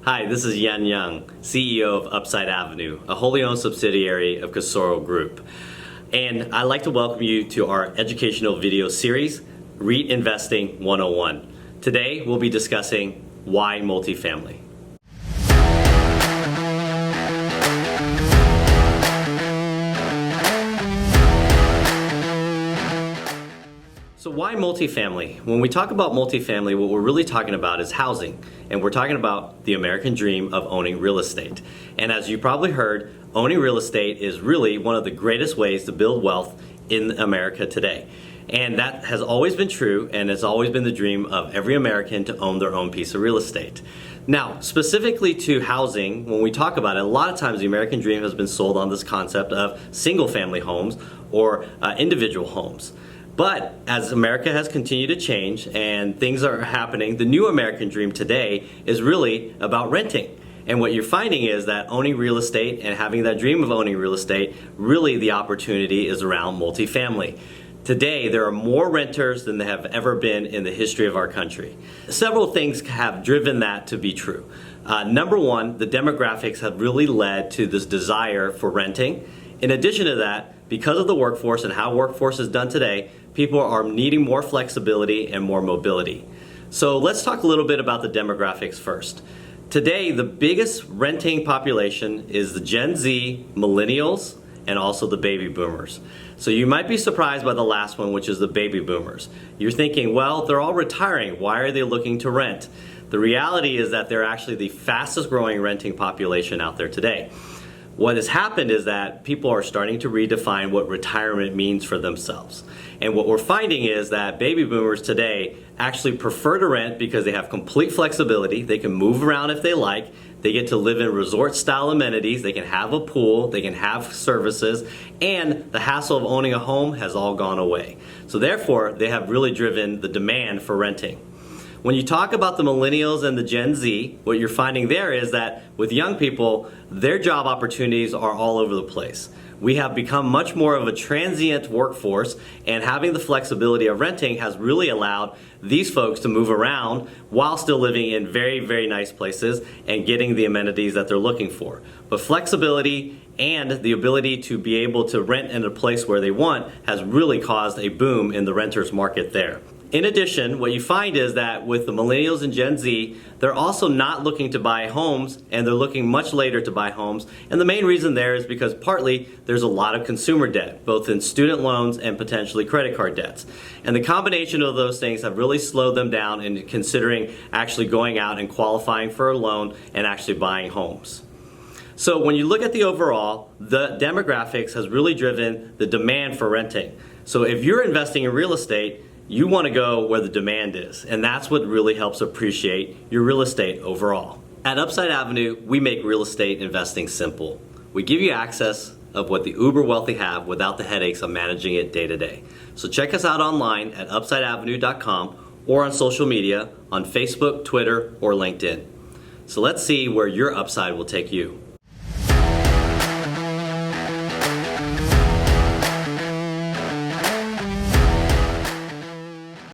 Hi, this is Yuen Yung, CEO of Upside Avenue, a wholly owned subsidiary of Casoro Group. And I'd like to welcome you to our educational video series, REIT Investing 101. Today, we'll be discussing why multifamily. So why multifamily? When we talk about multifamily, what we're really talking about is housing. And we're talking about the American dream of owning real estate. And as you probably heard, owning real estate is really one of the greatest ways to build wealth in America today. And that has always been true, and it's always been the dream of every American to own their own piece of real estate. Now, specifically to housing, when we talk about it, a lot of times the American dream has been sold on this concept of single-family homes or individual homes. But as America has continued to change and things are happening, the new American dream today is really about renting. And what you're finding is that owning real estate and having that dream of owning real estate, really the opportunity is around multifamily. Today, there are more renters than there have ever been in the history of our country. Several things have driven that to be true. Number one, the demographics have really led to this desire for renting. In addition to that, because of the workforce and how workforce is done today, people are needing more flexibility and more mobility. So let's talk a little bit about the demographics first. Today, the biggest renting population is the Gen Z, Millennials, and also the baby boomers. So you might be surprised by the last one, which is the baby boomers. You're thinking, well, they're all retiring. Why are they looking to rent? The reality is that they're actually the fastest growing renting population out there today. What has happened is that people are starting to redefine what retirement means for themselves. And what we're finding is that baby boomers today actually prefer to rent because they have complete flexibility. They can move around if they like. They get to live in resort style amenities. They can have a pool. They can have services. And the hassle of owning a home has all gone away. So therefore, they have really driven the demand for renting. When you talk about the millennials and the Gen Z, what you're finding there is that with young people, their job opportunities are all over the place. We have become much more of a transient workforce, and having the flexibility of renting has really allowed these folks to move around while still living in very, very nice places and getting the amenities that they're looking for. But flexibility and the ability to be able to rent in a place where they want has really caused a boom in the renters market there. In addition, what you find is that with the millennials and Gen Z, they're also not looking to buy homes, and they're looking much later to buy homes. And the main reason there is because partly there's a lot of consumer debt, both in student loans and potentially credit card debts. And the combination of those things have really slowed them down in considering actually going out and qualifying for a loan and actually buying homes. So when you look at the overall, the demographics has really driven the demand for renting. So if you're investing in real estate, you want to go where the demand is, and that's what really helps appreciate your real estate overall. At Upside Avenue, we make real estate investing simple. We give you access of what the uber wealthy have without the headaches of managing it day to day. So check us out online at upsideavenue.com or on social media on Facebook, Twitter, or LinkedIn. So let's see where your upside will take you.